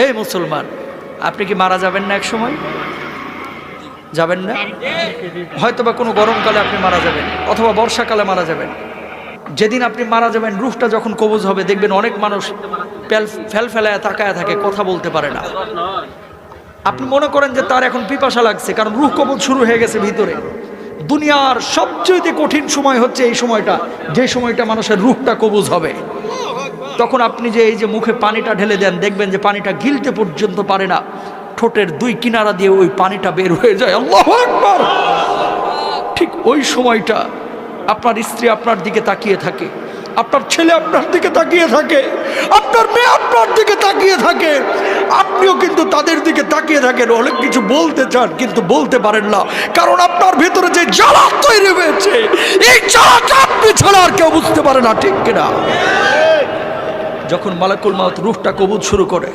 এই মুসলমান, আপনি কি মারা যাবেন না এক সময়? যাবেন না? হয়তোবা কোনো গরমকালে আপনি মারা যাবেন, অথবা বর্ষাকালে মারা যাবেন। যেদিন আপনি মারা যাবেন, রূহটা যখন কবজ হবে, দেখবেন অনেক মানুষ ফেল ফেলায় তাকায় থাকে, কথা বলতে পারে না। আপনি মনে করেন যে তার এখন পিপাসা লাগছে, কারণ রূহ কবজ শুরু হয়ে গেছে ভিতরে। দুনিয়ার সবচেয়ে কঠিন সময় হচ্ছে এই সময়টা, যে সময়টা মানুষের রূহটা কবজ হবে। তখন আপনি যে এই যে মুখে পানিটা ঢেলে দেন, দেখবেন যে পানিটা গিলতে পর্যন্ত পারে না, ঠোঁটের দুই কিনারা দিয়ে ওই পানিটা বের হয়ে যায়। আল্লাহু আকবার। ঠিক ওই সময়টা আপনার স্ত্রী আপনার দিকে তাকিয়ে থাকে, আপনার ছেলে আপনার দিকে তাকিয়ে থাকে, আপনার মেয়ে আপনার দিকে তাকিয়ে থাকে, আপনিও কিন্তু তাদের দিকে তাকিয়ে থাকেন। অনেক কিছু বলতে চান কিন্তু বলতে পারেন না, কারণ আপনার ভেতরে যে জ্বালা তৈরি হয়েছে, এই জ্বালাটা আপনি ছাড়া আর কেউ বুঝতে পারে না, ঠিক কিনা? যখন মালাকুল মাউত রূহটা কবজ শুরু করে,